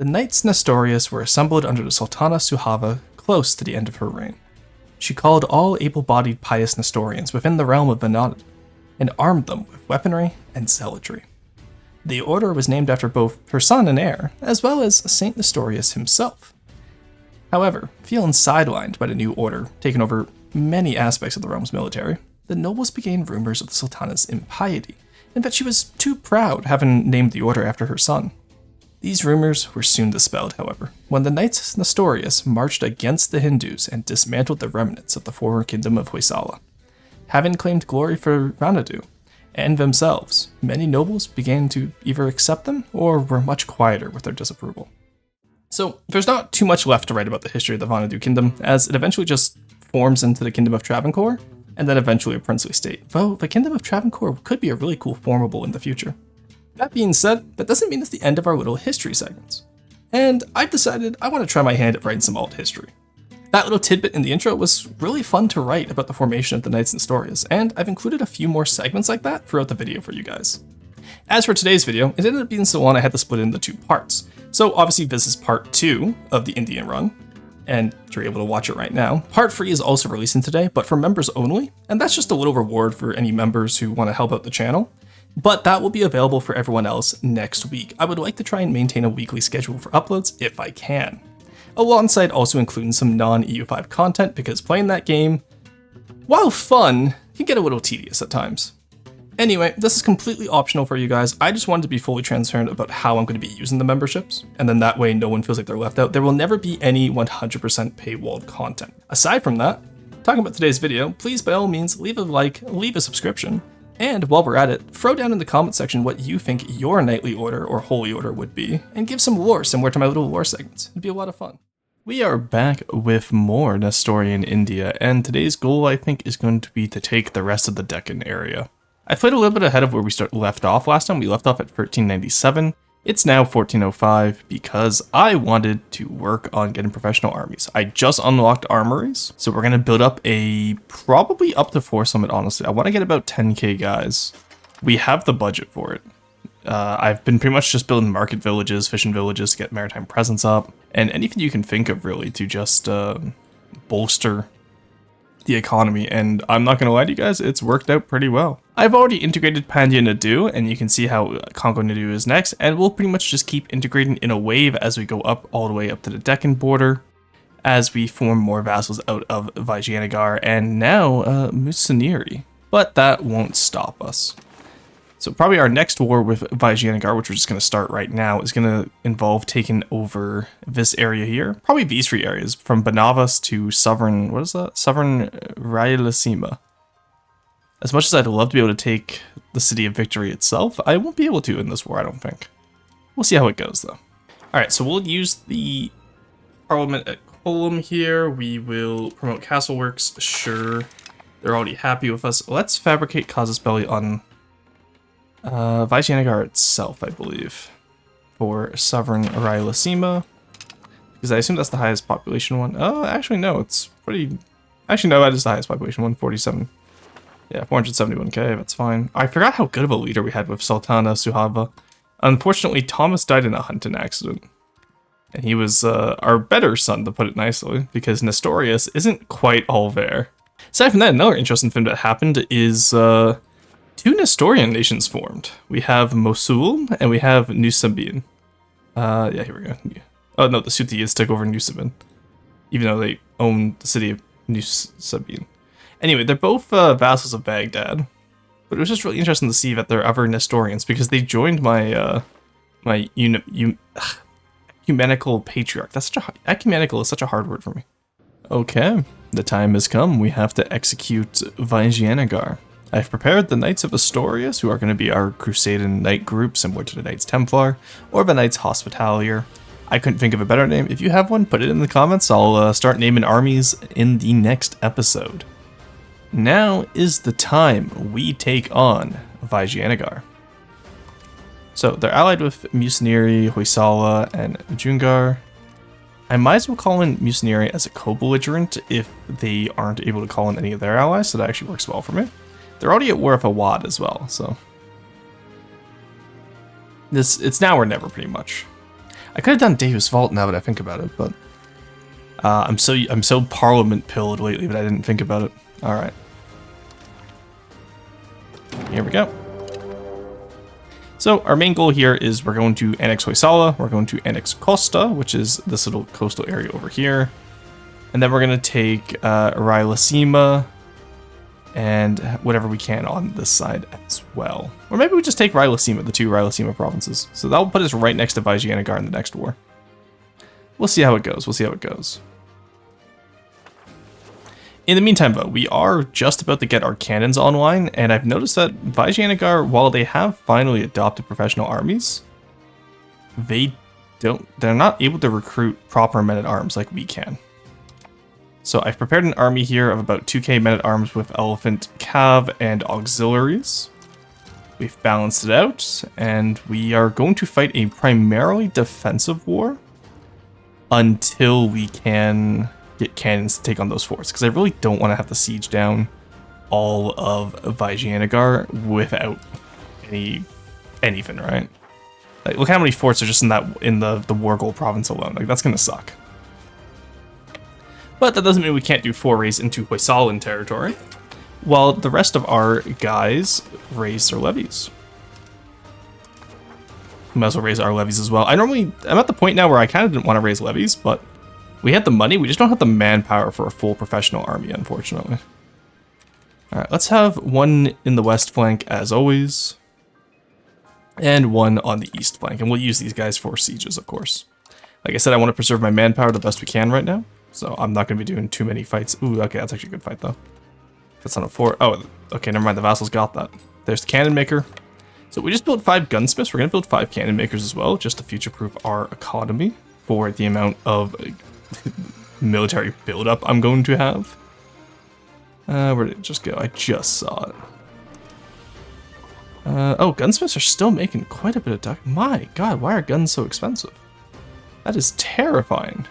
The Knights Nestorius were assembled under the Sultana Suhava close to the end of her reign. She called all able-bodied pious Nestorians within the realm of Venad and armed them with weaponry and zealotry. The order was named after both her son and heir, as well as Saint Nestorius himself. However, feeling sidelined by the new order, taking over many aspects of the realm's military, the nobles began rumors of the Sultana's impiety, and that she was too proud, having named the order after her son. These rumors were soon dispelled, however, when the Knights Nestorius marched against the Hindus and dismantled the remnants of the former kingdom of Hoysala. Having claimed glory for Venad and themselves, many nobles began to either accept them or were much quieter with their disapproval. So, there's not too much left to write about the history of the Venad kingdom, as it eventually just forms into the kingdom of Travancore, and then eventually a princely state, though the kingdom of Travancore could be a really cool formable in the future. That being said, that doesn't mean it's the end of our little history segments. And I've decided I want to try my hand at writing some alt history. That little tidbit in the intro was really fun to write about the formation of the Knights Nestorius, and I've included a few more segments like that throughout the video for you guys. As for today's video, it ended up being so long I had to split it into 2 parts. So obviously this is part 2 of the Indian run, and you're able to watch it right now. Part 3 is also releasing today, but for members only, and that's just a little reward for any members who want to help out the channel. But that will be available for everyone else next week. I would like to try and maintain a weekly schedule for uploads if I can. Alongside also including some non-EU5 content, because playing that game, while fun, can get a little tedious at times. Anyway, this is completely optional for you guys. I just wanted to be fully transparent about how I'm going to be using the memberships, and then that way no one feels like they're left out. There will never be any 100% paywalled content. Aside from that, talking about today's video, please by all means leave a like, leave a subscription, and while we're at it, throw down in the comment section what you think your knightly order or holy order would be, and give some lore similar to my little lore segments. It'd be a lot of fun. We are back with more Nestorian India, and today's goal I think is going to be to take the rest of the Deccan area. I played a little bit ahead of where we left off last time. We left off at 1397. It's now 1405 because I wanted to work on getting professional armies. I just unlocked armories, so we're going to build up a probably up to 4 summit, honestly. I want to get about 10k guys. We have the budget for it. I've been pretty much just building market villages, fishing villages to get maritime presence up, and anything you can think of really to just bolster the economy, and I'm not gonna lie to you guys, it's worked out pretty well. I've already integrated Pandya Nadu, and you can see how Congo Nadu is next, and we'll pretty much just keep integrating in a wave as we go up all the way up to the Deccan border, as we form more vassals out of Vijayanagar and now Musiniri. But that won't stop us. So probably our next war with Vijayanagar, which we're just going to start right now, is going to involve taking over this area here. Probably these 3 areas, from Banavas to Southern, what is that? Southern Rayalaseema. As much as I'd love to be able to take the City of Victory itself, I won't be able to in this war, I don't think. We'll see how it goes, though. Alright, so we'll use the Parliament at Colum here. We will promote Castle Works, sure. They're already happy with us. Let's fabricate Casus Belli on Vijayanagar itself, I believe, for Sovereign Rayalaseema, because I assume that's the highest population one. Oh, actually no, it's pretty, actually no, that is the highest population one, 47, yeah, 471k, that's fine. I forgot how good of a leader we had with Sultana Suhava. Unfortunately, Thomas died in a hunting accident, and he was our better son, to put it nicely, because Nestorius isn't quite all there. Aside from that, another interesting thing that happened is 2 Nestorian nations formed. We have Mosul and we have Nusabin. Yeah, here we go. Oh no, the Sutiyids took over Nusabin, even though they own the city of Nusabin. Anyway, they're both vassals of Baghdad, but it was just really interesting to see that they're other Nestorians because they joined my ecumenical patriarch. That's such a ecumenical is such a hard word for me. Okay, the time has come. We have to execute Vijayanagar. I've prepared the Knights of Astorius, who are going to be our Crusade Knight group, similar to the Knights Templar, or the Knights Hospitalier. I couldn't think of a better name. If you have one, put it in the comments. I'll start naming armies in the next episode. Now is the time we take on Vijayanagar. So they're allied with Musiniri, Hoysala, and Jungar. I might as well call in Musiniri as a co-belligerent if they aren't able to call in any of their allies, so that actually works well for me. They're already at war with Awad as well, so it's now or never pretty much. I could have done Deus Vault now that I think about it, but I'm so Parliament pilled lately that I didn't think about it. All right, here we go. So our main goal here is we're going to annex Hoysala, we're going to annex Costa, which is this little coastal area over here, and then we're going to take Rylacima and whatever we can on this side as well. Or maybe we just take Rylacima, the 2 Rylacima provinces. So that will put us right next to Vigianagar in the next war. We'll see how it goes. We'll see how it goes. In the meantime, though, we are just about to get our cannons online, and I've noticed that Vigianagar, while they have finally adopted professional armies, they're not able to recruit proper men-at-arms like we can. So I've prepared an army here of about 2k men-at-arms with elephant, cav, and auxiliaries. We've balanced it out, and we are going to fight a primarily defensive war until we can get cannons to take on those forts, because I really don't want to have to siege down all of Vigianagar without anything, right? Like, look how many forts are just in the Wargol province alone. Like, that's gonna suck. But that doesn't mean we can't do forays into Hoysalan territory, while the rest of our guys raise their levies. We might as well raise our levies as well. I'm at the point now where I kind of didn't want to raise levies, but we had the money, we just don't have the manpower for a full professional army, unfortunately. Alright, let's have one in the west flank as always, and one on the east flank, and we'll use these guys for sieges, of course. Like I said, I want to preserve my manpower the best we can right now. So I'm not going to be doing too many fights. Ooh, okay, that's actually a good fight, though. That's on a 4. Oh, okay, never mind. The vassals got that. There's the cannon maker. So we just built 5 gunsmiths. We're going to build 5 cannon makers as well, just to future-proof our economy for the amount of military buildup I'm going to have. Where did it just go? I just saw it. Oh, gunsmiths are still making quite a bit of duck. My god, why are guns so expensive? That is terrifying.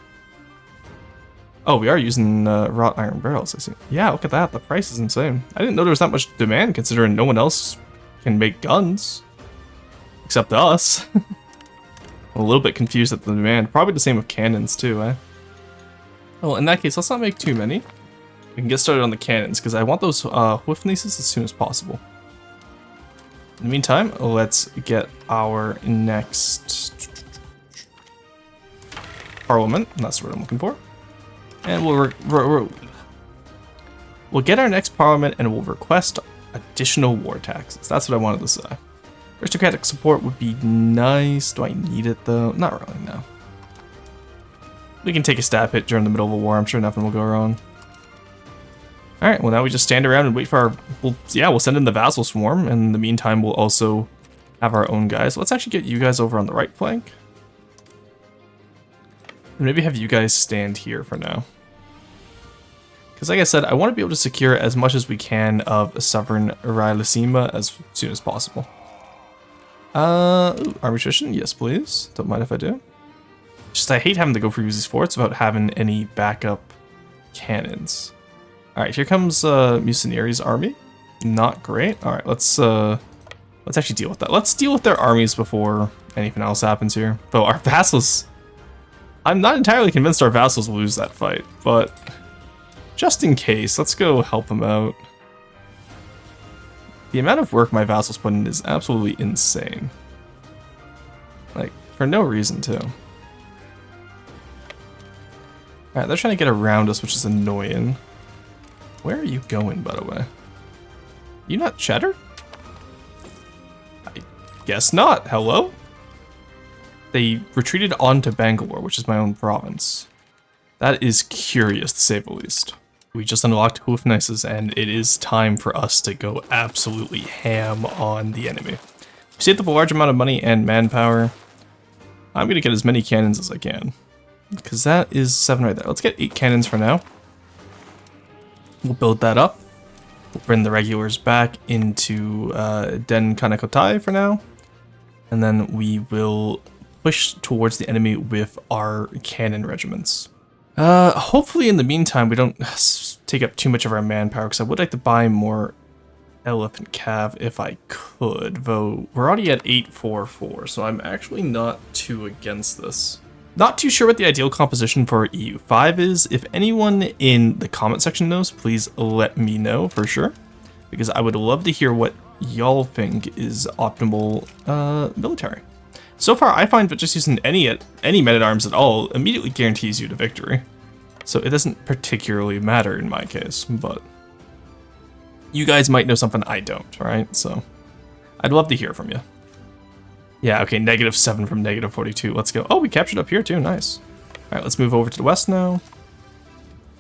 Oh, we are using wrought iron barrels, I see. Yeah, look at that. The price is insane. I didn't know there was that much demand, considering no one else can make guns. Except us. I'm a little bit confused at the demand. Probably the same with cannons, too, eh? Well, in that case, let's not make too many. We can get started on the cannons, because I want those Hoofneses as soon as possible. In the meantime, let's get our next parliament. That's what I'm looking for. And we'll get our next parliament, and we'll request additional war taxes. That's what I wanted to say. Aristocratic support would be nice. Do I need it, though? Not really, no. We can take a stab hit during the middle of a war. I'm sure nothing will go wrong. Alright, well now we just stand around and wait for our... We'll send in the vassal swarm, and in the meantime we'll also have our own guys. Let's actually get you guys over on the right flank. And maybe have you guys stand here for now. Because like I said, I want to be able to secure as much as we can of Sovereign Rylacima as soon as possible. Army attrition? Yes, please. Don't mind if I do. Just I hate having to go for these forts without having any backup cannons. Alright, here comes Musineri's army. Not great. Alright, let's actually deal with that. Let's deal with their armies before anything else happens here. Though our vassals... I'm not entirely convinced our vassals will lose that fight, but just in case, let's go help them out. The amount of work my vassals put in is absolutely insane. Like, for no reason, too. Alright, they're trying to get around us, which is annoying. Where are you going, by the way? You not Cheddar? I guess not. Hello? They retreated onto Bangalore, which is my own province. That is curious, to say the least. We just unlocked Hoofneses, and it is time for us to go absolutely ham on the enemy. We saved up a large amount of money and manpower. I'm going to get as many cannons as I can, because that is 7 right there. Let's get 8 cannons for now. We'll build that up. We'll bring the regulars back into Den Kanakotai for now. And then we will push towards the enemy with our cannon regiments. Hopefully in the meantime we don't take up too much of our manpower, because I would like to buy more Elephant Cav if I could, though we're already at 844, so I'm actually not too against this. Not too sure what the ideal composition for EU5 is. If anyone in the comment section knows, please let me know for sure, because I would love to hear what y'all think is optimal military. So far, I find that just using any men-at-arms at all immediately guarantees you to victory. So it doesn't particularly matter in my case, but you guys might know something I don't, right? So I'd love to hear from you. Yeah, okay, -7 from -42. Let's go. Oh, we captured up here too. Nice. All right, let's move over to the west now.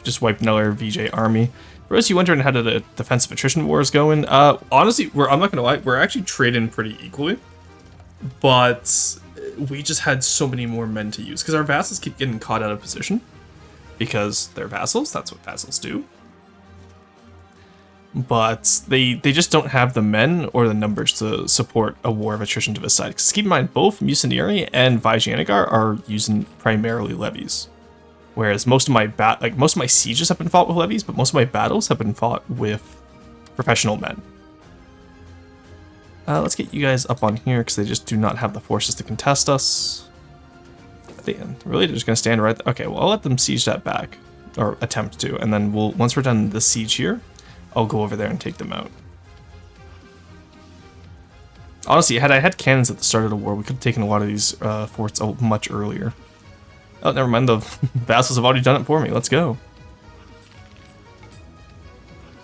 Just wiped another VJ army. For those of you wondering how the defensive attrition war is going, honestly, I'm not gonna lie, we're actually trading pretty equally, but we just had so many more men to use because our vassals keep getting caught out of position because they're vassals. That's what vassals do. But they just don't have the men or the numbers to support a war of attrition to the side. Because keep in mind, both Musonieri and Vijayanagar are using primarily levies. Whereas most of my sieges have been fought with levies, but most of my battles have been fought with professional men. Let's get you guys up on here because they just do not have the forces to contest us. Really, they're just gonna stand right there. Okay, well, I'll let them siege that back, or attempt to, and then once we're done the siege here, I'll go over there and take them out. Honestly, had I had cannons at the start of the war, we could have taken a lot of these forts much earlier. Oh, never mind, the vassals have already done it for me. Let's go.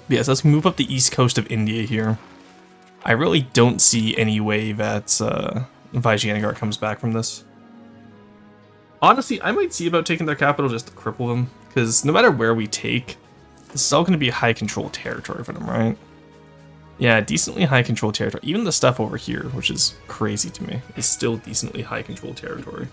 Yes, let's move up the east coast of India here. I really don't see any way that Vijayanagar comes back from this. Honestly, I might see about taking their capital just to cripple them, because no matter where we take, this is all going to be high control territory for them, right? Yeah, decently high control territory. Even the stuff over here, which is crazy to me, is still decently high control territory.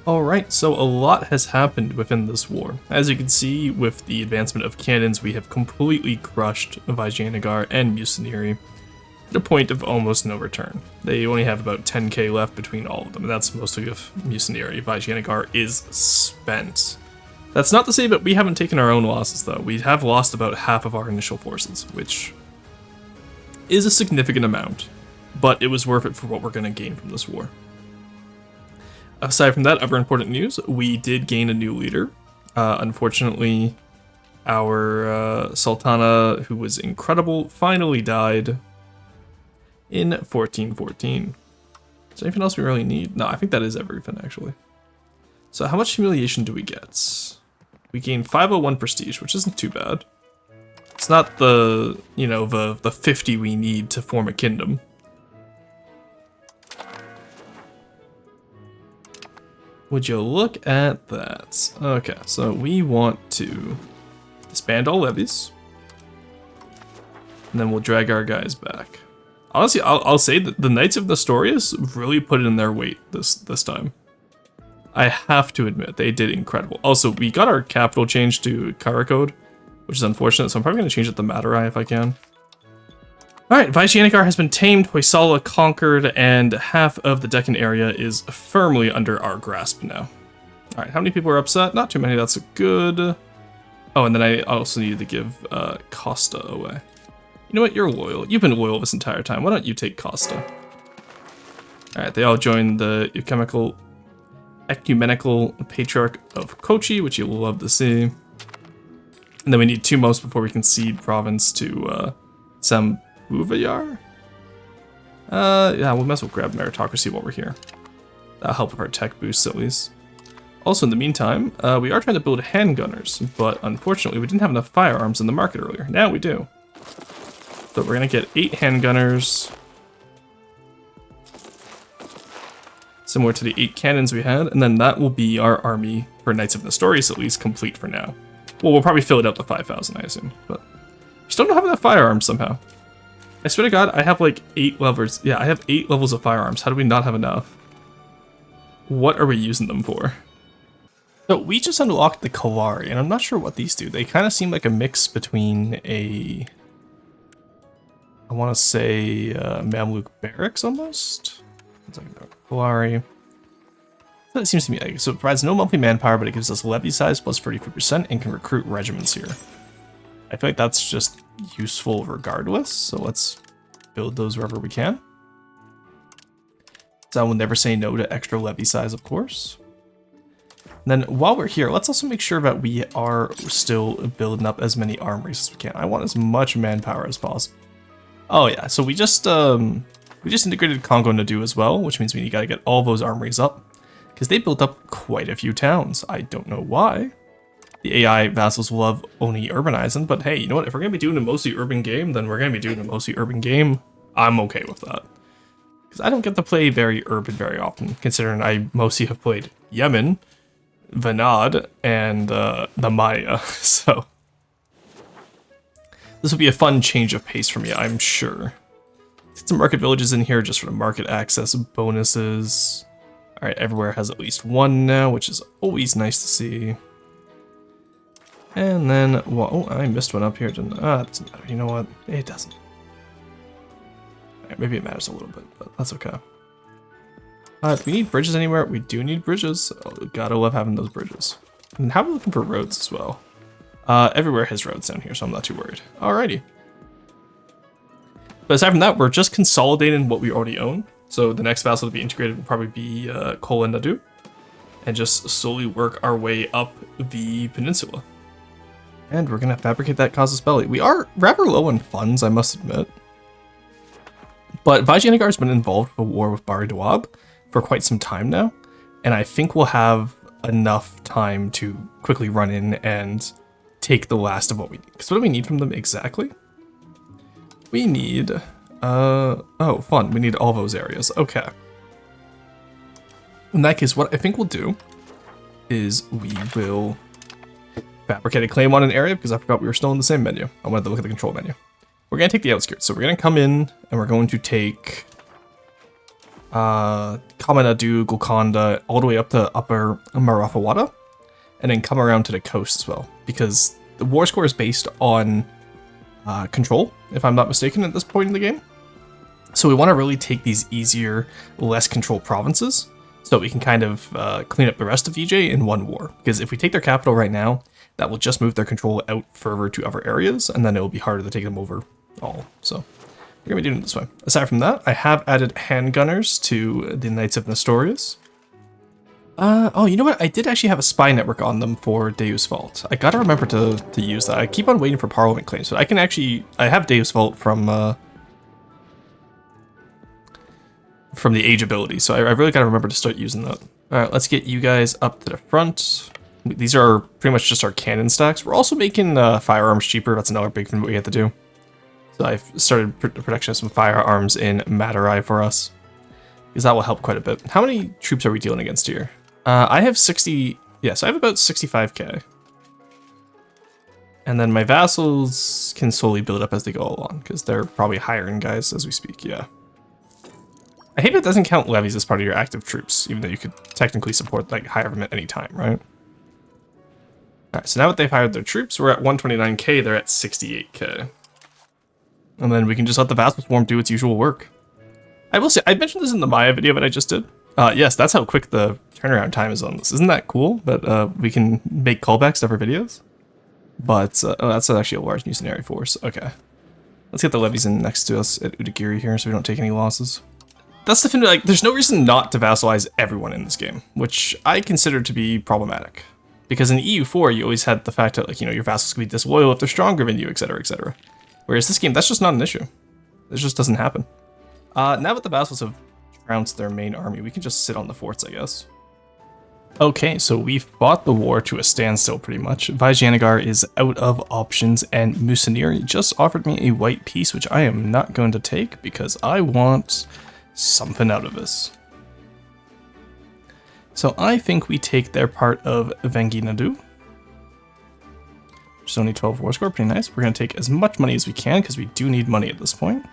Alright, so a lot has happened within this war. As you can see, with the advancement of cannons, we have completely crushed Vijayanagar and Musonieri to the point of almost no return. They only have about 10k left between all of them, and that's mostly of Musonieri. Vijayanagar is spent. That's not to say that we haven't taken our own losses, though. We have lost about half of our initial forces, which is a significant amount, but it was worth it for what we're going to gain from this war. Aside from that, other important news, we did gain a new leader. Unfortunately, our Sultana, who was incredible, finally died in 1414. Is there anything else we really need? No, I think that is everything, actually. So how much humiliation do we get? We gain 501 prestige, which isn't too bad. It's not the, the 50 we need to form a kingdom. Would you look at that? Okay, so we want to disband all levies, and then we'll drag our guys back. Honestly, I'll say that the Knights of Nestorius really put it in their weight this time. I have to admit, they did incredible. Also, we got our capital changed to Karakod, which is unfortunate, so I'm probably going to change it to Madurai if I can. Alright, Vijayanagar has been tamed, Hoysala conquered, and half of the Deccan area is firmly under our grasp now. Alright, how many people are upset? Not too many, that's good. Oh, and then I also needed to give Costa away. You know what, you're loyal. You've been loyal this entire time. Why don't you take Costa? Alright, they all joined the Ecumenical Patriarch of Kochi, which you'll love to see. And then we need 2 most before we can cede province to Sambhuvayar? Yeah, we'll mess with grab meritocracy while we're here. That'll help with our tech boosts at least. Also, in the meantime, we are trying to build handgunners, but unfortunately we didn't have enough firearms in the market earlier. Now we do. So we're gonna get 8 handgunners. Similar to the 8 cannons we had, and then that will be our army for Knights of Nestorius, at least complete for now. Well, we'll probably fill it up to 5,000, I assume, but we still don't have enough firearms somehow. I swear to God, I have like 8 levels. Yeah, I have 8 levels of firearms. How do we not have enough? What are we using them for? So we just unlocked the Kalari, and I'm not sure what these do. They kind of seem like a mix between I want to say Mamluk barracks almost. It's like Kalari. That seems to me. So it provides no monthly manpower, but it gives us levy size plus 33% and can recruit regiments here. I feel like that's just useful regardless, so let's build those wherever we can. So I will never say no to extra levy size, of course. And then while we're here, let's also make sure that we are still building up as many armories as we can. I want as much manpower as possible. Oh yeah, so we just integrated Congo Nadu as well, which means we gotta get all those armories up, because they built up quite a few towns. I don't know why. The AI vassals love only urbanizing, but hey, you know what? If we're gonna be doing a mostly urban game, then we're gonna be doing a mostly urban game. I'm okay with that. Because I don't get to play very urban very often, considering I mostly have played Yemen, Venad, and the Maya, so this will be a fun change of pace for me, I'm sure. Get some market villages in here just for the market access bonuses. Alright, everywhere has at least one now, which is always nice to see. And then, well, oh, I missed one up here, didn't I? It doesn't matter, you know what? It doesn't. Alright, maybe it matters a little bit, but that's okay. Do we need bridges anywhere? We do need bridges. Oh, gotta love having those bridges. And how are we looking for roads as well? Everywhere has roads down here, so I'm not too worried. Alrighty. But aside from that, we're just consolidating what we already own. So the next vassal to be integrated will probably be Kola Nadu. And just slowly work our way up the peninsula. And we're gonna fabricate that casus belli. We are rather low on funds, I must admit. But Vajanagar's been involved with a war with Bari Dawab for quite some time now, and I think we'll have enough time to quickly run in and take the last of what we need. Because what do we need from them exactly? We need, oh, fun. We need all those areas. Okay. In that case, what I think we'll do is we will fabricate a claim on an area, because I forgot we were still in the same menu. I wanted to look at the control menu. We're going to take the outskirts. So we're going to come in and we're going to take Kamanadu, Golconda, all the way up to Upper Marafawada, and then come around to the coast as well, because the war score is based on control, if I'm not mistaken, at this point in the game. So we want to really take these easier, less controlled provinces, so we can kind of clean up the rest of VJ in one war. Because if we take their capital right now, that will just move their control out further to other areas, and then it will be harder to take them over all. So we're going to be doing it this way. Aside from that, I have added handgunners to the Knights of Nestorians. Oh, you know what? I did actually have a spy network on them for Deus Vault. I gotta remember to use that. I keep on waiting for Parliament claims, but I have Deus Vault from the Age ability, so I really gotta remember to start using that. Alright, let's get you guys up to the front. These are pretty much just our cannon stacks. We're also making firearms cheaper. That's another big thing we have to do. So I've started production of some firearms in Madurai for us, because that will help quite a bit. How many troops are we dealing against here? I have 60, yes, I have about 65k. And then my vassals can slowly build up as they go along, because they're probably hiring guys as we speak, yeah. I hate it doesn't count levies as part of your active troops, even though you could technically support, like, hire them at any time, right? Alright, so now that they've hired their troops, we're at 129k, they're at 68k. And then we can just let the vassal swarm do its usual work. I will say, I mentioned this in the Maya video that I just did. Yes, that's how quick the turnaround time is on this. Isn't that cool that we can make callbacks to other videos? But, oh, that's actually a large mercenary force. Okay. Let's get the levies in next to us at Udagiri here so we don't take any losses. That's the thing, like, there's no reason not to vassalize everyone in this game, which I consider to be problematic. Because in EU4, you always had the fact that, like, you know, your vassals could be disloyal if they're stronger than you, etc., etc. Whereas this game, that's just not an issue. This just doesn't happen. Now that the vassals have trounced their main army, we can just sit on the forts, I guess. Okay, so we've fought the war to a standstill pretty much. Vijayanagar is out of options, and Musanir just offered me a white piece, which I am not going to take because I want something out of this. So I think we take their part of Vengi Nadu. Which is only 12 war score, pretty nice. We're going to take as much money as we can because we do need money at this point.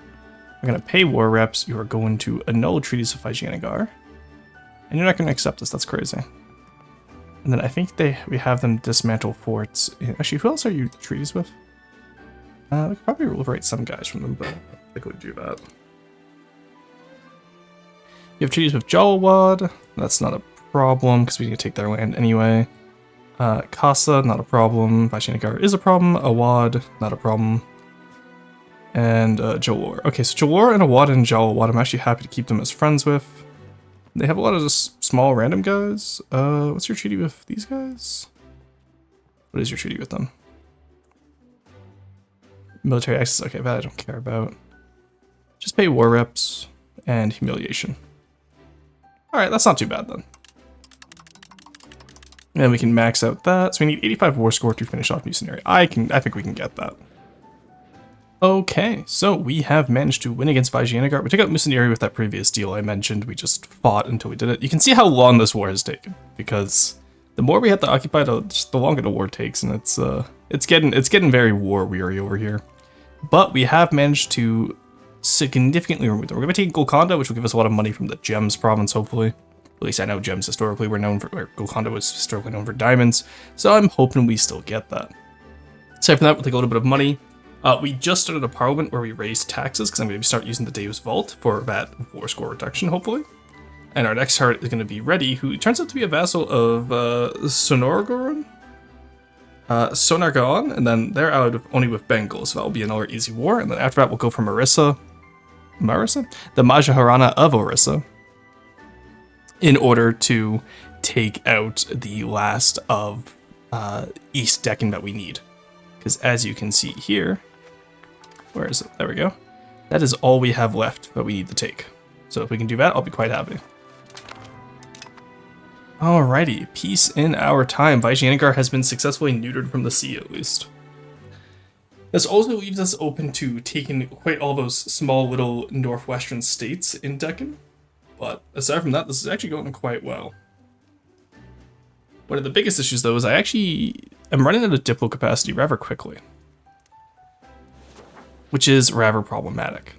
We're going to pay war reps. You are going to annul treaties with Vijayanagar. And you're not going to accept this, that's crazy. And then I think we have them dismantle forts. Actually, who else are you treaties with? We could probably liberate some guys from them, but I don't think we'll do that. You have treaties with Jalwad. That's not a problem, because we need to take their land anyway. Casa, not a problem. Vajinagar is a problem. Awad, not a problem. And Jalor. Okay, so Jalor and Awad and Jalawad, I'm actually happy to keep them as friends with. They have a lot of just small random guys. What's your treaty with these guys? What is your treaty with them? Military access, okay, that I don't care about. Just pay war reps and humiliation. Alright, that's not too bad then. And we can max out that. So we need 85 war score to finish off New Scenario. I think we can get that. Okay, so we have managed to win against Vajinagar. We took out Musiniri with that previous deal I mentioned. We just fought until we did it. You can see how long this war has taken, because the more we have to occupy, the longer the war takes, and it's getting very war weary over here. But we have managed to significantly remove them. We're going to be taking Golconda, which will give us a lot of money from the Gems province, hopefully. At least I know Gems historically were known for, or Golconda was historically known for diamonds, so I'm hoping we still get that. Aside from that, we'll take a little bit of money. We just started a parliament where we raised taxes, because I'm going to start using the Deus Vault for that war score reduction, hopefully. And our next heart is going to be Ready, who turns out to be a vassal of Sonargaon, and then they're allied only with Bengal, so that'll be another easy war. And then after that, we'll go for Marissa, the Majaharana of Orissa, in order to take out the last of East Deccan that we need. Because as you can see here, where is it? There we go. That is all we have left that we need to take. So if we can do that, I'll be quite happy. Alrighty, peace in our time. Vajinagar has been successfully neutered from the sea, at least. This also leaves us open to taking quite all those small little northwestern states in Deccan. But aside from that, this is actually going quite well. One of the biggest issues, though, is I actually am running out of diplo capacity rather quickly, which is rather problematic.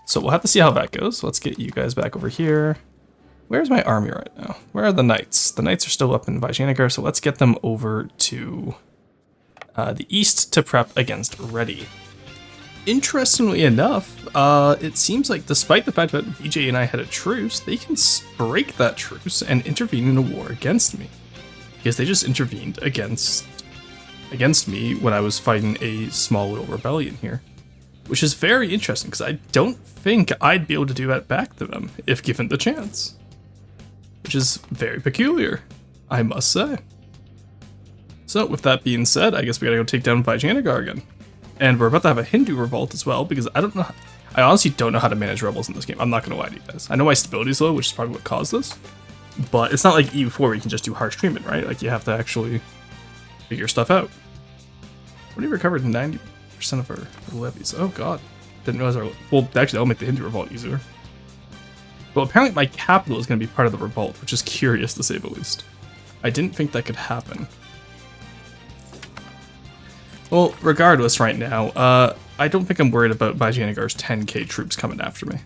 So we'll have to see how that goes. Let's get you guys back over here. Where's my army right now? Where are the knights? The knights are still up in Vajinagar, so let's get them over to the east to prep against Ready. Interestingly enough, it seems like despite the fact that BJ and I had a truce, they can break that truce and intervene in a war against me. Because they just intervened against me when I was fighting a small little rebellion here. Which is very interesting, because I don't think I'd be able to do that back to them, if given the chance. Which is very peculiar, I must say. So, with that being said, I guess we gotta go take down Vajinagar again. And we're about to have a Hindu revolt as well, because I honestly don't know how to manage rebels in this game. I'm not gonna lie to you guys. I know my stability is low, which is probably what caused this. But it's not like EU4 where you can just do harsh treatment, right? Like, you have to actually figure stuff out. What do you recovered 90% of our levies? Oh god. Didn't realize our... Well, actually, that'll make the Hindu revolt easier. Well, apparently my capital is going to be part of the revolt, which is curious to say the least. I didn't think that could happen. Well, regardless right now, I don't think I'm worried about Vajinagar's 10k troops coming after me.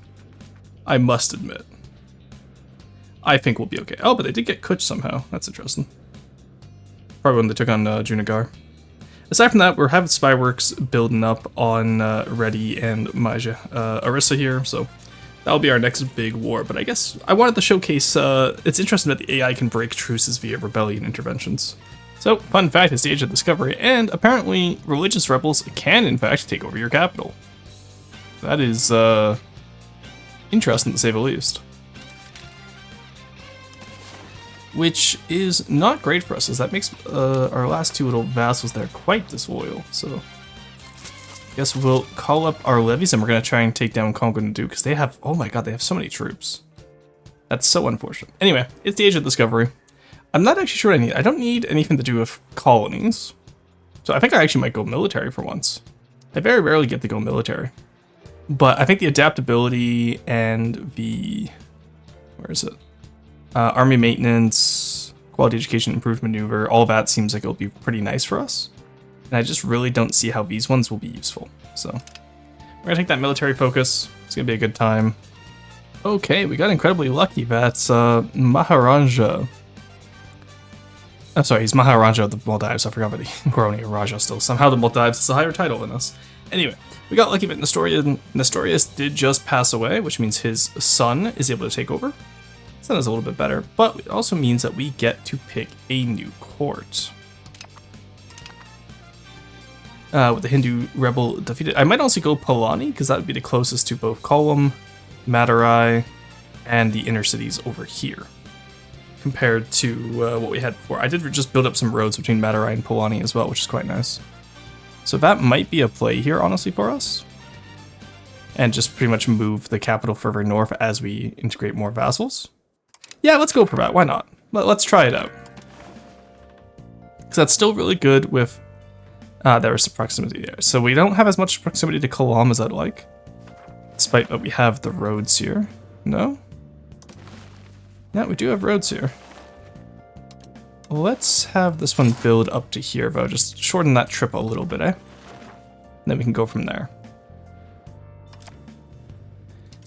I must admit. I think we'll be okay. Oh, but they did get Kutch somehow. That's interesting. Probably when they took on Junagar. Aside from that, we're having spy works building up on Ready and Maja Orissa here, so that'll be our next big war. But I guess I wanted to showcase, it's interesting that the AI can break truces via rebellion interventions. So, fun fact, it's the Age of Discovery, and apparently religious rebels can in fact take over your capital. That is interesting to say the least. Which is not great for us, as that makes our last two little vassals there quite disloyal. So, I guess we'll call up our levies and we're going to try and take down Congo and Duke, because they have, oh my god, they have so many troops. That's so unfortunate. Anyway, it's the Age of Discovery. I'm not actually sure what I need. I don't need anything to do with colonies. So I think I actually might go military for once. I very rarely get to go military. But I think the adaptability and the... where is it? Army maintenance, quality education, improved maneuver, all that seems like it'll be pretty nice for us. And I just really don't see how these ones will be useful. So we're gonna take that military focus. It's gonna be a good time. Okay, we got incredibly lucky. That's Maharaja. I'm sorry, he's Maharaja of the Maldives. I forgot, but we're only a Raja still. Somehow the Maldives is a higher title than us. Anyway, we got lucky, but Nestorius did just pass away, which means his son is able to take over. So that's a little bit better, but it also means that we get to pick a new court. With the Hindu rebel defeated, I might also go Polani, because that would be the closest to both Column, Madurai, and the inner cities over here, compared to what we had before. I did just build up some roads between Madurai and Polani as well, which is quite nice. So that might be a play here, honestly, for us. And just pretty much move the capital further north as we integrate more vassals. Yeah, let's go for that. Why not? Let's try it out. Because that's still really good with... there is some proximity there. So we don't have as much proximity to Kalam as I'd like. Despite that we have the roads here. No? Yeah, we do have roads here. Let's have this one build up to here, though. Just shorten that trip a little bit, eh? And then we can go from there.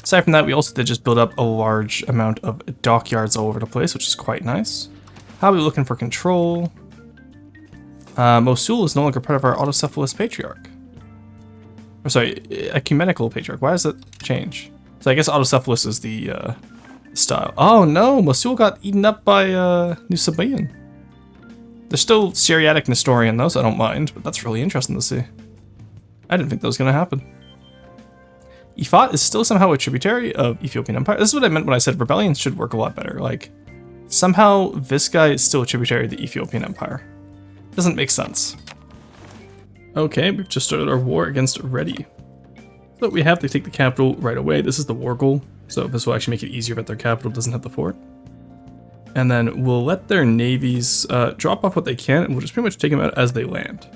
Aside from that, we also did just build up a large amount of dockyards all over the place, which is quite nice. How are we looking for control? Mosul is no longer part of our autocephalous patriarch. Or sorry, ecumenical patriarch. Why does it change? So I guess autocephalous is the style. Oh no, Mosul got eaten up by New Sabaean. They're still Syriatic Nestorian though, so I don't mind, but that's really interesting to see. I didn't think that was going to happen. Ifat is still somehow a tributary of Ethiopian Empire. This is what I meant when I said rebellions should work a lot better. Like, somehow this guy is still a tributary of the Ethiopian Empire. Doesn't make sense. Okay, we've just started our war against Reddy. So we have to take the capital right away. This is the war goal, so this will actually make it easier that their capital doesn't have the fort. And then we'll let their navies drop off what they can, and we'll just pretty much take them out as they land.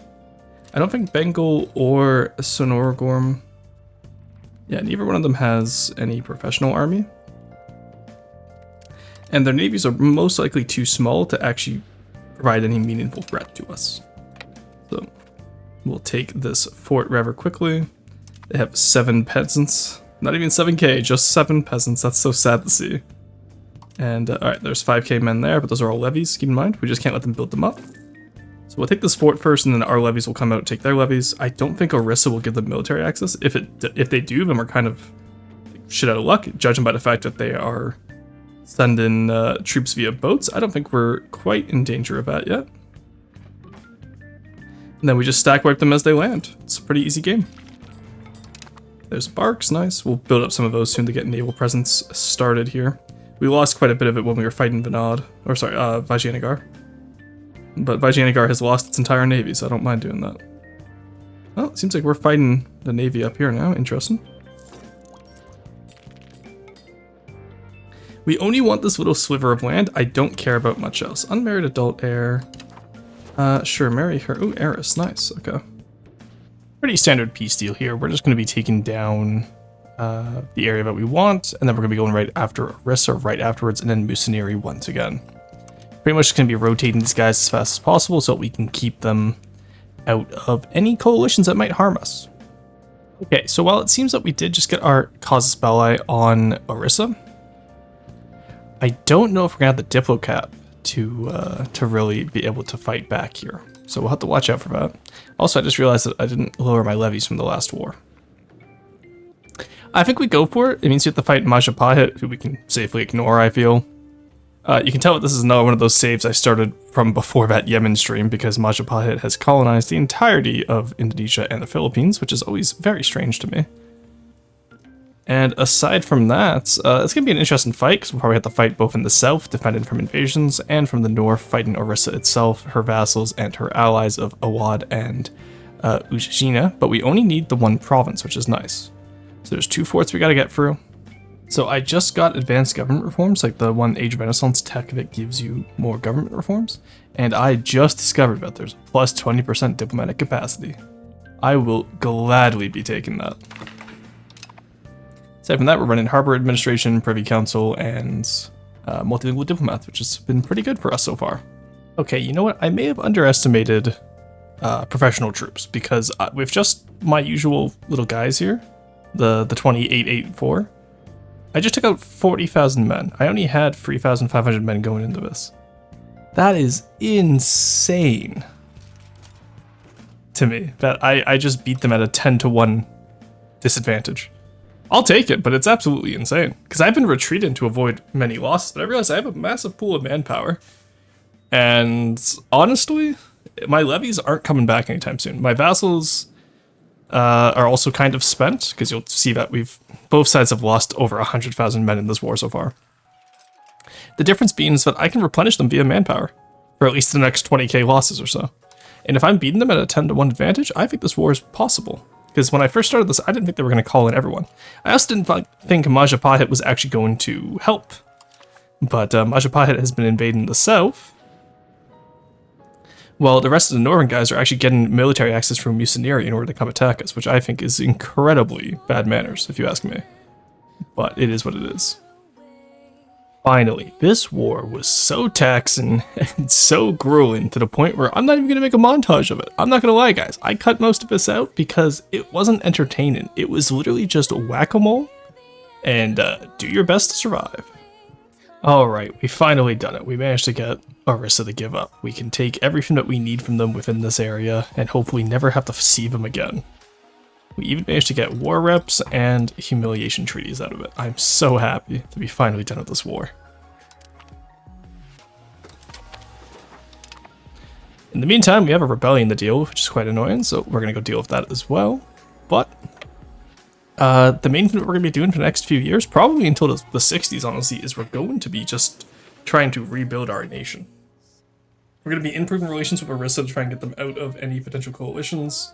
I don't think Bengal or Sonorogorm... Yeah, neither one of them has any professional army. And their navies are most likely too small to actually provide any meaningful threat to us. So we'll take this fort rather quickly. They have 7 peasants. Not even 7k, just 7 peasants. That's so sad to see. And alright, there's 5k men there, but those are all levies, keep in mind. We just can't let them build them up. So we'll take this fort first, and then our levies will come out and take their levies. I don't think Orissa will give them military access. If they do, then we're kind of shit out of luck, judging by the fact that they are sending troops via boats. I don't think we're quite in danger of that yet. And then we just stack wipe them as they land. It's a pretty easy game. There's barks, nice. We'll build up some of those soon to get naval presence started here. We lost quite a bit of it when we were fighting Venad, or sorry, Vijayanagar. But Vijayanagar has lost its entire navy, so I don't mind doing that. Well, it seems like we're fighting the navy up here now. Interesting. We only want this little sliver of land. I don't care about much else. Unmarried adult heir. Sure, marry her. Ooh, heiress. Nice. Okay. Pretty standard peace deal here. We're just going to be taking down the area that we want, and then we're going to be going right after Orissa right afterwards, and then Musiniri once again. Pretty much going to be rotating these guys as fast as possible so that we can keep them out of any coalitions that might harm us. Okay, so while it seems that we did just get our casus belli on Orissa, I don't know if we're going to have the Diplo cap to really be able to fight back here. So we'll have to watch out for that. Also, I just realized that I didn't lower my levies from the last war. I think we go for it. It means we have to fight Majapahit, who we can safely ignore, I feel. You can tell that this is another one of those saves I started from before that Yemen stream, because Majapahit has colonized the entirety of Indonesia and the Philippines, which is always very strange to me. And aside from that, it's going to be an interesting fight, because we'll probably have to fight both in the south, defended from invasions, and from the north, fighting Orissa itself, her vassals, and her allies of Awad and Ujjina, but we only need the one province, which is nice. So there's 2 forts we got to get through. So I just got advanced government reforms, like the one Age of Renaissance tech that gives you more government reforms, and I just discovered that there's a plus 20% diplomatic capacity. I will gladly be taking that. Aside from that, we're running Harbor Administration, Privy Council, and Multilingual Diplomat, which has been pretty good for us so far. Okay, you know what? I may have underestimated professional troops, because with just my usual little guys here, the 2884, I just took out 40,000 men. I only had 3,500 men going into this. That is insane to me, that I just beat them at a 10-to-1 disadvantage. I'll take it, but it's absolutely insane. Because I've been retreating to avoid many losses, but I realized I have a massive pool of manpower. And honestly, my levies aren't coming back anytime soon. My vassals are also kind of spent, because you'll see that both sides have lost over 100,000 men in this war so far. The difference being is that I can replenish them via manpower for at least the next 20k losses or so. And if I'm beating them at a 10-1 advantage, I think this war is possible. Because when I first started this, I didn't think they were going to call in everyone. I also didn't think Majapahit was actually going to help. But Majapahit has been invading the south. Well, the rest of the northern guys are actually getting military access from Musiniri in order to come attack us, which I think is incredibly bad manners, if you ask me. But it is what it is. Finally, this war was so taxing and so grueling to the point where I'm not even going to make a montage of it. I'm not going to lie, guys. I cut most of this out because it wasn't entertaining. It was literally just whack-a-mole and do your best to survive. Alright, we finally done it. We managed to get Orissa to give up. We can take everything that we need from them within this area and hopefully never have to see them again. We even managed to get war reps and humiliation treaties out of it. I'm so happy to be finally done with this war. In the meantime, we have a rebellion to deal with, which is quite annoying, so we're going to go deal with that as well. But the main thing that we're going to be doing for the next few years, probably until the 60s, honestly, is we're going to be just trying to rebuild our nation. We're going to be improving relations with Orissa to try and get them out of any potential coalitions.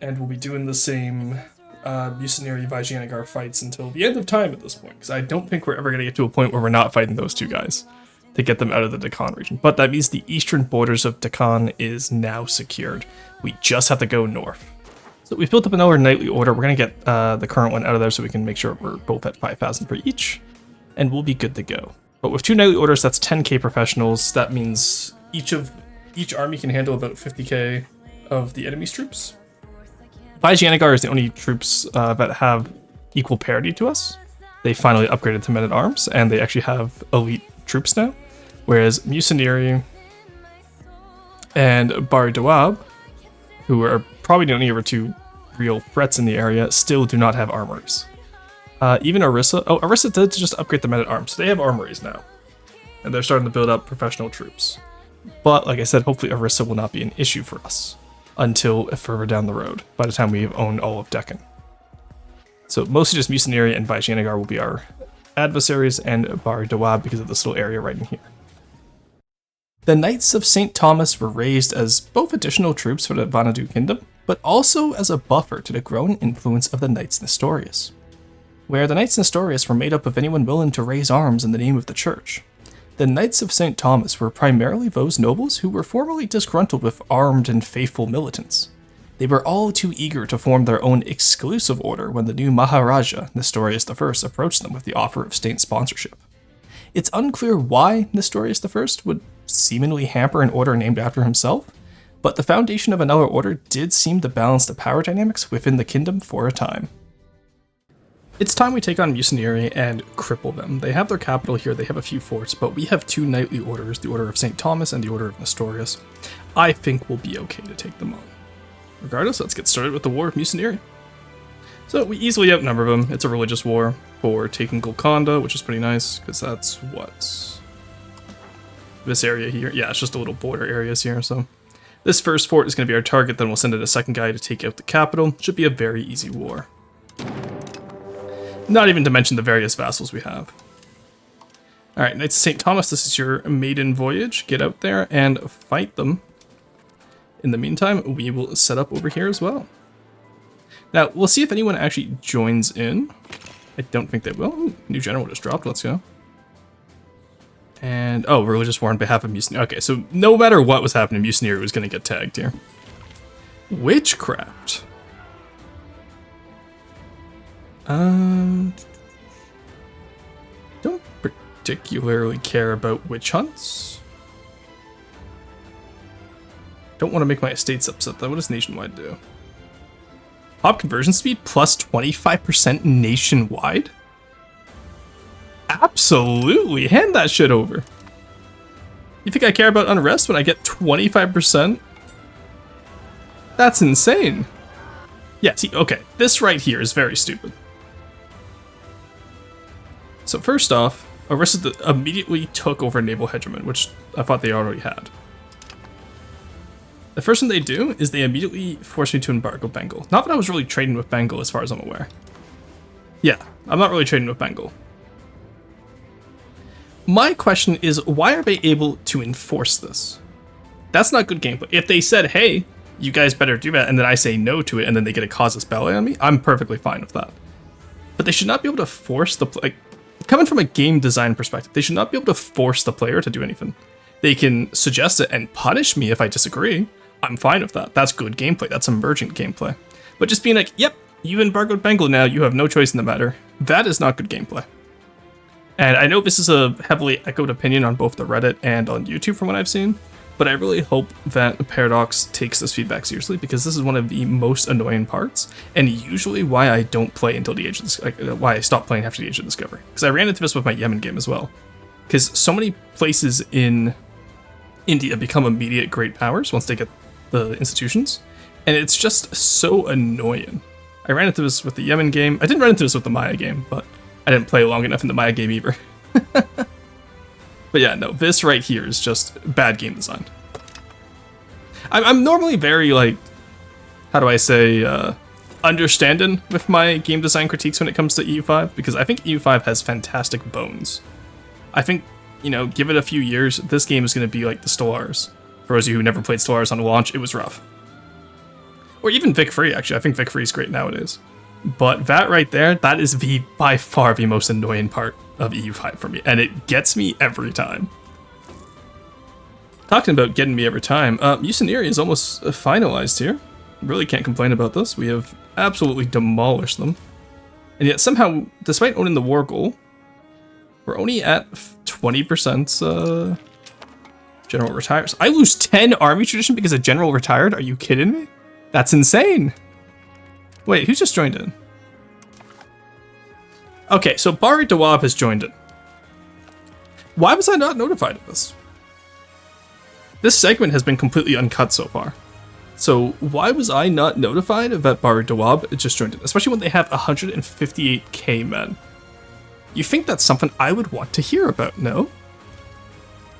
And we'll be doing the same Musiniri-Vijayanagar fights until the end of time at this point, because I don't think we're ever going to get to a point where we're not fighting those two guys to get them out of the Deccan region. But that means the eastern borders of Deccan is now secured. We just have to go north. So we've built up another knightly order. We're going to get the current one out of there so we can make sure we're both at 5,000 for each, and we'll be good to go. But with 2 knightly orders, that's 10k professionals. That means each army can handle about 50k of the enemy's troops. Vijayanagar is the only troops that have equal parity to us. They finally upgraded to men-at-arms, and they actually have elite troops now. Whereas Musiniri and Bari Dawab, who are probably the only other 2 real threats in the area, still do not have armories. Even Orissa, Orissa did just upgrade the men-at-arms, so they have armories now. And they're starting to build up professional troops. But, like I said, hopefully Orissa will not be an issue for us until further down the road, by the time we've owned all of Deccan. So mostly just Musiniri and Vijayanagar will be our adversaries, and Bari Dawab because of this little area right in here. The Knights of St. Thomas were raised as both additional troops for the Venad kingdom, but also as a buffer to the growing influence of the Knights Nestorius, where the Knights Nestorius were made up of anyone willing to raise arms in the name of the church. The Knights of St. Thomas were primarily those nobles who were formerly disgruntled with armed and faithful militants. They were all too eager to form their own exclusive order when the new Maharaja, Nestorius I, approached them with the offer of state sponsorship. It's unclear why Nestorius I would seemingly hamper an order named after himself, but the foundation of another order did seem to balance the power dynamics within the kingdom for a time. It's time we take on Musiniri and cripple them. They have their capital here, they have a few forts, but we have 2 knightly orders, the Order of St. Thomas and the Order of Nestorius. I think we'll be okay to take them on. Regardless, let's get started with the War of Musiniri. So we easily outnumber them. It's a religious war for taking Golconda, which is pretty nice, because that's what? This area here. Yeah, it's just a little border areas here, so. This first fort is going to be our target, then we'll send in a second guy to take out the capital. Should be a very easy war. Not even to mention the various vassals we have. Alright, Knights of St. Thomas, this is your maiden voyage. Get out there and fight them. In the meantime, we will set up over here as well. Now, we'll see if anyone actually joins in. I don't think they will. Ooh, new general just dropped, let's go. And, oh, religious war on behalf of Musiniri. Okay, so no matter what was happening, Musiniri was going to get tagged here. Witchcraft. Don't particularly care about witch hunts. Don't want to make my estates upset though. What does nationwide do? Pop conversion speed plus 25% nationwide? Absolutely, hand that shit over. You think I care about unrest when I get 25%? That's insane. Yeah, see, okay, this right here is very stupid. So first off, Orisa immediately took over Naval Hegemon, which I thought they already had. The first thing they do is they immediately force me to embargo Bengal. Not that I was really trading with Bengal as far as I'm aware. Yeah, I'm not really trading with Bengal. My question is, why are they able to enforce this? That's not good gameplay. If they said, hey, you guys better do that, and then I say no to it, and then they get a casus belli on me, I'm perfectly fine with that. But they should not be able to force the like, coming from a game design perspective, they should not be able to force the player to do anything. They can suggest it and punish me if I disagree. I'm fine with that. That's good gameplay. That's emergent gameplay. But just being like, yep, you embargoed Bengal now, you have no choice in the matter. That is not good gameplay. And I know this is a heavily echoed opinion on both the Reddit and on YouTube from what I've seen, but I really hope that Paradox takes this feedback seriously, because this is one of the most annoying parts, and usually why I don't play until the age of why I stopped playing after the Age of Discovery. Because I ran into this with my Yemen game as well. Because so many places in India become immediate great powers once they get the institutions, and it's just so annoying. I ran into this with the Yemen game. I didn't run into this with the Maya game, but I didn't play long enough in the Maya game either. But yeah, no, this right here is just bad game design. I'm normally very, like, how do I say, understanding with my game design critiques when it comes to EU5, because I think EU5 has fantastic bones. I think, you know, give it a few years, this game is going to be like the Stellaris. For those of you who never played Stellaris on launch, it was rough. Or even Vic Free, actually. I think Vic Free is great nowadays. But that right there, that is by far the most annoying part of EU5 for me, and it gets me every time. Talking about getting me every time, Usiniri is almost finalized here. Really can't complain about this. We have absolutely demolished them. And yet somehow, despite owning the war goal, we're only at 20% general retires. I lose 10 army tradition because a general retired? Are you kidding me? That's insane. Wait, who's just joined in? Okay, so Bari Dawab has joined in. Why was I not notified of this? This segment has been completely uncut so far. So why was I not notified that Bari Dawab just joined in? Especially when they have 158k men. You think that's something I would want to hear about, no?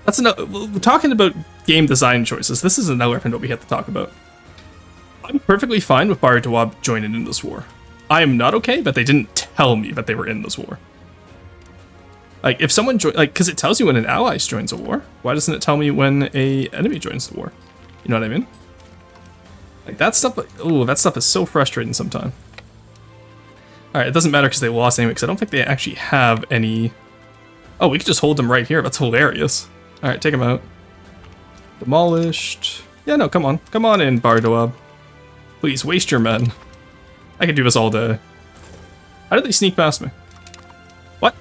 That's another. We're talking about game design choices. This is another thing that we have to talk about. I'm perfectly fine with Bari Dawab joining in this war. I am not okay that they didn't tell me that they were in this war. Like, if someone joins, like, because it tells you when an ally joins a war. Why doesn't it tell me when a enemy joins the war? You know what I mean? Like, that stuff, oh, that stuff is so frustrating sometimes. Alright, it doesn't matter because they lost anyway, because I don't think they actually have any... Oh, we could just hold them right here. That's hilarious. Alright, take them out. Demolished. Yeah, no, come on. Come on in, Bari Dawab. Please, waste your men. I could do this all day. How did they sneak past me? What?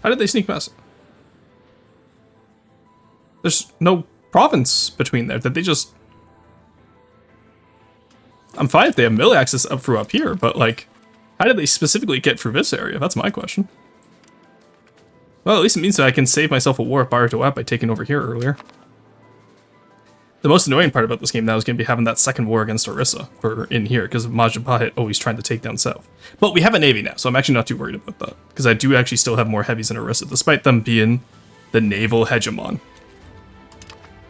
How did they sneak past me? There's no province between there. Did they just... I'm fine if they have mill access up through up here, but like, how did they specifically get through this area? That's my question. Well, at least it means that I can save myself a war at Bari Dawab by taking over here earlier. The most annoying part about this game now is going to be having that second war against Orisa for in here, because Majapahit always trying to take down south. But we have a navy now, so I'm actually not too worried about that, because I do actually still have more heavies than Orisa, despite them being the naval hegemon.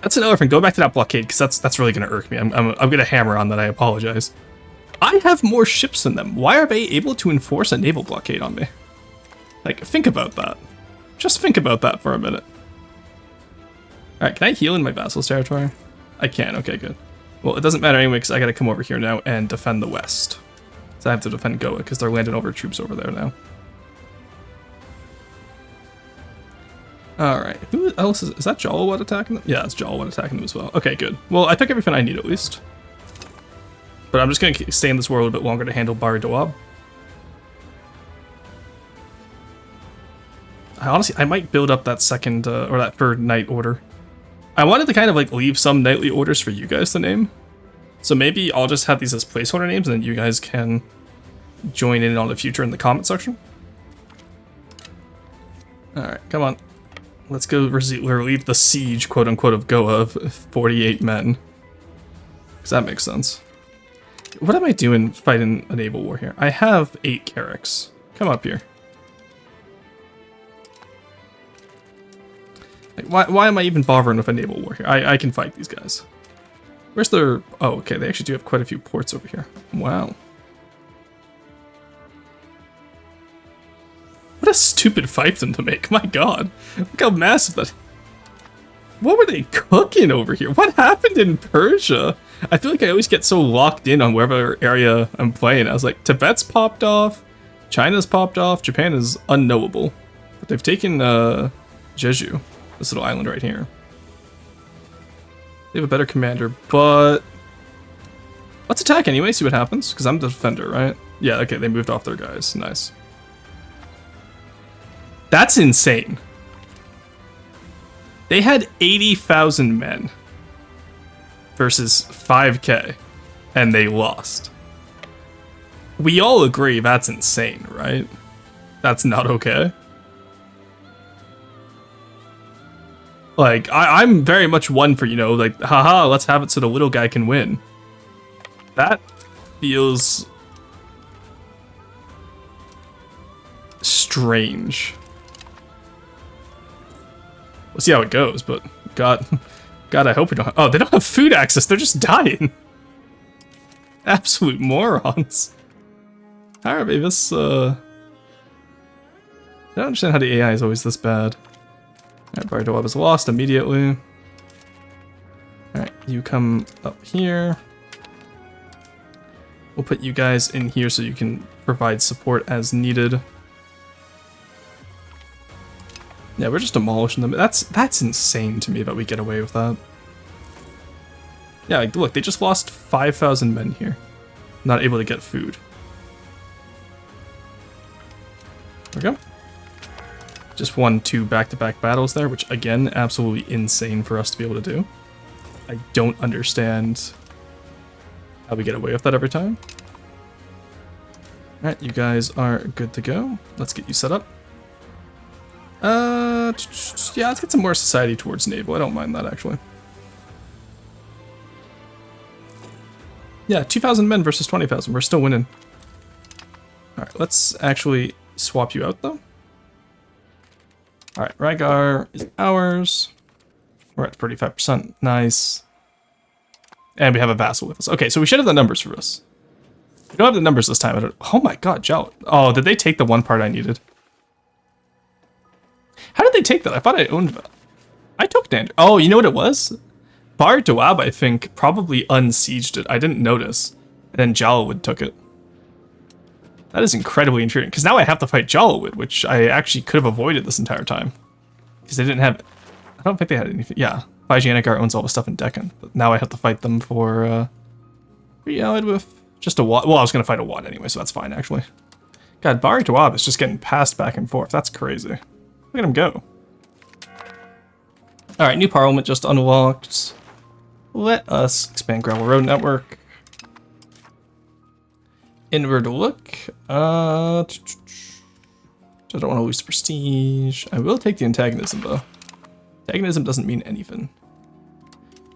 That's another thing. Go back to that blockade, because that's really going to irk me. I'm going to hammer on that. I apologize. I have more ships than them. Why are they able to enforce a naval blockade on me? Like, think about that. Just think about that for a minute. All right, can I heal in my vassal's territory? I can, okay, good. Well, it doesn't matter anyway, because I gotta come over here now and defend the west. So I have to defend Goa, because they're landing over troops over there now. Alright, who else is that Jalawad attacking them? Yeah, it's Jalawad attacking them as well. Okay, good. Well, I took everything I need at least. But I'm just gonna stay in this war a little bit longer to handle Bari Dawab. I might build up that second, or that third knight order. I wanted to kind of like leave some knightly orders for you guys to name. So maybe I'll just have these as placeholder names and then you guys can join in on the future in the comment section. Alright, come on. Let's go relieve the siege, quote unquote, of Goa of 48 men. Because that makes sense. What am I doing fighting a naval war here? I have 8 Carracks. Come up here. Like, why am I even bothering with a naval war here? I can fight these guys. Where's their... Oh, okay, they actually do have quite a few ports over here. Wow. What a stupid fiefdom to make. My god. Look how massive that... What were they cooking over here? What happened in Persia? I feel like I always get so locked in on wherever area I'm playing. I was like, Tibet's popped off, China's popped off, Japan is unknowable. But they've taken Jeju, this little island right here. They have a better commander, but... Let's attack anyway, see what happens, because I'm the defender, right? Yeah, okay, they moved off their guys. Nice. That's insane. They had 80,000 men versus 5k, and they lost. We all agree that's insane, right? That's not okay. Like, I'm very much one for, you know, like, haha, let's have it so the little guy can win. That feels strange. We'll see how it goes, but God, I hope we don't have... Oh, they don't have food access. They're just dying. Absolute morons. Alright, this, I don't understand how the AI is always this bad. Alright, Bardoab is lost immediately. Alright, you come up here. We'll put you guys in here so you can provide support as needed. Yeah, we're just demolishing them. That's insane to me that we get away with that. Yeah, like, look, they just lost 5,000 men here. Not able to get food. There we go. Just won 2 back-to-back battles there, which, again, absolutely insane for us to be able to do. I don't understand how we get away with that every time. Alright, you guys are good to go. Let's get you set up. Yeah, let's get some more society towards naval. I don't mind that, actually. Yeah, 2,000 men versus 20,000. We're still winning. Alright, let's actually swap you out, though. Alright, Rygar is ours. We're at 35%. Nice. And we have a vassal with us. Okay, so we should have the numbers for this. We don't have the numbers this time. I don't... Oh my god, Jal. Oh, did they take the one part I needed? How did they take that? I thought I owned that. I took Dander. Oh, you know what it was? Bar Doab, I think, probably unsieged it. I didn't notice. And then Jalawid took it. That is incredibly intriguing, because now I have to fight Jalawid, which I actually could have avoided this entire time. Because they didn't have... I don't think they had anything... Yeah, Vyjanagar owns all the stuff in Deccan, but now I have to fight them for Jalawid with just a Wad. Well, I was going to fight a Wad anyway, so that's fine, actually. God, Bari Doab is just getting passed back and forth. That's crazy. Look at him go. Alright, new parliament just unlocked. Let us expand gravel road network. Inward look. I don't want to lose prestige. I will take the antagonism, though. Antagonism doesn't mean anything.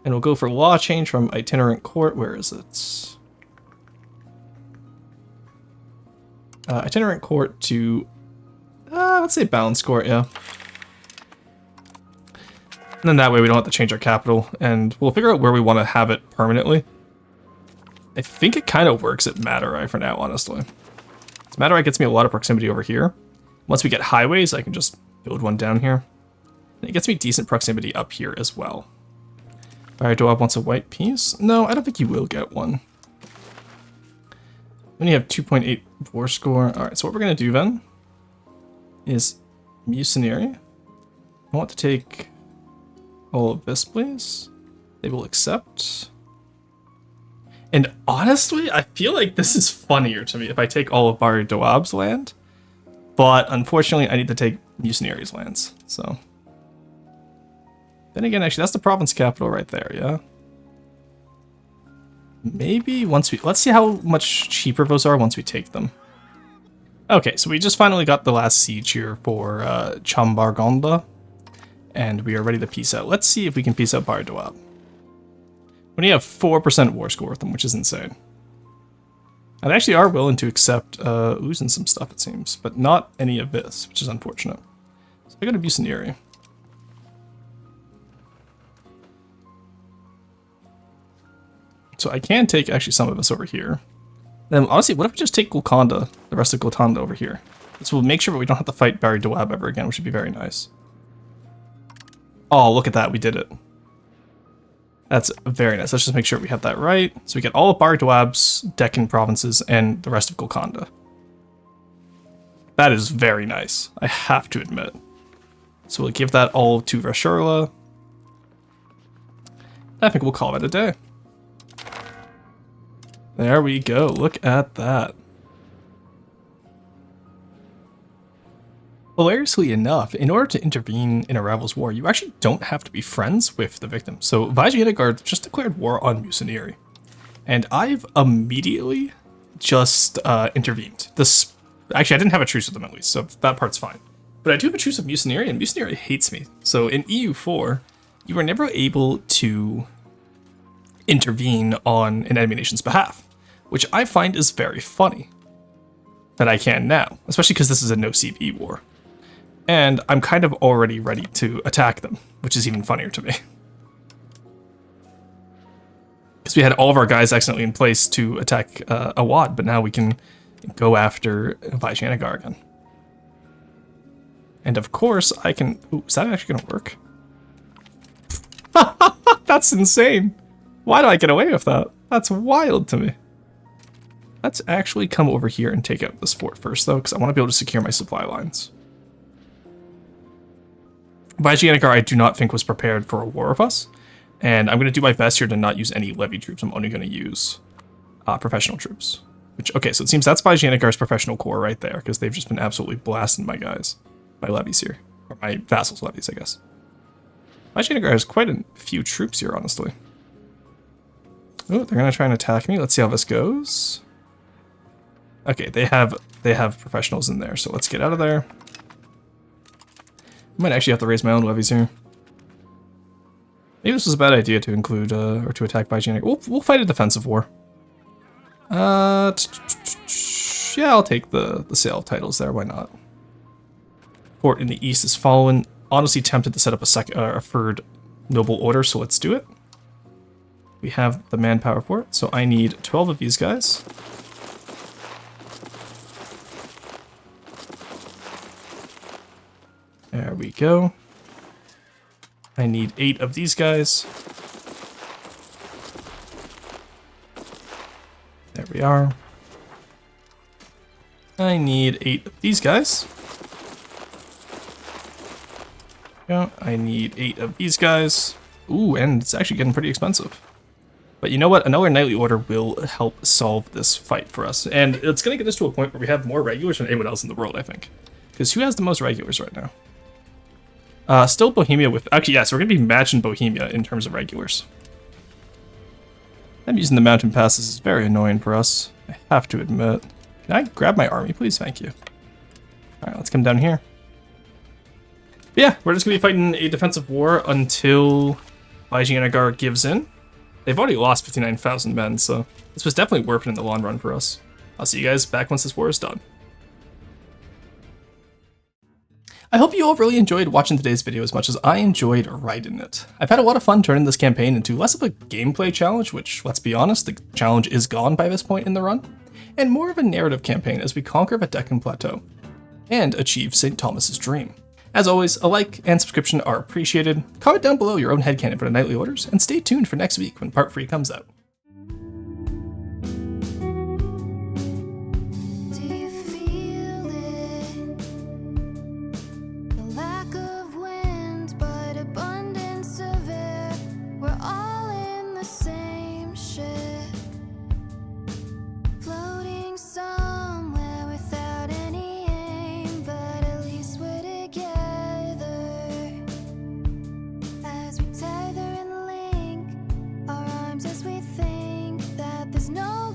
And we'll go for law change from itinerant court. Where is it? Itinerant court to... let's say balanced court, yeah. And then that way we don't have to change our capital, and we'll figure out where we want to have it permanently. I think it kind of works at Madurai for now, honestly. So Madurai gets me a lot of proximity over here. Once we get highways, I can just build one down here. And it gets me decent proximity up here as well. Alright, Doab wants a white piece? No, I don't think you will get one. When you have 2.8 war score. Alright, so what we're going to do then is Mucinary. I want to take all of this, please. They will accept. And honestly, I feel like this is funnier to me if I take all of Bari Doab's land. But unfortunately, I need to take Mucinary's lands, so. Then again, actually, that's the province capital right there, yeah? Maybe once we... Let's see how much cheaper those are once we take them. Okay, so we just finally got the last siege here for Chambargonda. And we are ready to peace out. Let's see if we can peace out Bari Doab. We only have 4% war score with them, which is insane. And they actually are willing to accept ooze and some stuff, it seems, but not any of this, which is unfortunate. So I go to Bucenary. So I can take actually some of us over here. Then honestly, what if we just take Golconda, the rest of Golconda over here? This will make sure that we don't have to fight Barry Dwab ever again, which would be very nice. Oh, look at that, we did it. That's very nice. Let's just make sure we have that right. So we get all of Barry Dwab's Deccan provinces and the rest of Golconda. That is very nice, I have to admit. So we'll give that all to Rashurla. I think we'll call it a day. There we go, look at that. Hilariously enough, in order to intervene in a rival's war, you actually don't have to be friends with the victim. So Vijayanagard just declared war on Bucenary. And I've immediately just intervened. Actually, I didn't have a truce with them at least, so that part's fine. But I do have a truce with Bucenary, and Bucenary hates me. So in EU4, you are never able to intervene on an enemy nation's behalf, which I find is very funny that I can now, especially because this is a no CP war. And I'm kind of already ready to attack them, which is even funnier to me. Because we had all of our guys accidentally in place to attack Awad, but now we can go after Vijayanagар again. And of course, I can... Ooh, is that actually going to work? That's insane. Why do I get away with that? That's wild to me. Let's actually come over here and take out this fort first, though, because I want to be able to secure my supply lines. Vijayanagар, I do not think was prepared for a war with us, and I'm going to do my best here to not use any levy troops. I'm only going to use professional troops. Which, okay, so it seems that's Vijayanagar's professional corps right there, because they've just been absolutely blasting my guys, my levies here, or my vassals' levies, I guess. Vijayanagar has quite a few troops here, honestly. Oh, they're going to try and attack me. Let's see how this goes. Okay, they have professionals in there, so let's get out of there. I might actually have to raise my own levies here. Maybe this was a bad idea to include, or to attack Vijayanagар. We'll fight a defensive war. Yeah, I'll take the sale of titles there, why not? Fort in the east is fallen. Honestly tempted to set up a third noble order, so let's do it. We have the manpower for it, so I need 12 of these guys. There we go. I need 8 of these guys. There we are. I need 8 of these guys. Yeah, I need 8 of these guys. Ooh, and it's actually getting pretty expensive. But you know what? Another knightly order will help solve this fight for us. And it's going to get us to a point where we have more regulars than anyone else in the world, I think. Because who has the most regulars right now? Still Bohemia with... Actually, yes, we're going to be matching Bohemia in terms of regulars. Them using the mountain passes is very annoying for us, I have to admit. Can I grab my army, please? Thank you. Alright, let's come down here. But yeah, we're just going to be fighting a defensive war until Vijayanagara gives in. They've already lost 59,000 men, so this was definitely worth it in the long run for us. I'll see you guys back once this war is done. I hope you all really enjoyed watching today's video as much as I enjoyed writing it. I've had a lot of fun turning this campaign into less of a gameplay challenge, which, let's be honest, the challenge is gone by this point in the run, and more of a narrative campaign as we conquer the Deccan Plateau and achieve St. Thomas's dream. As always, a like and subscription are appreciated. Comment down below your own headcanon for the nightly orders, and stay tuned for next week when part 3 comes out. No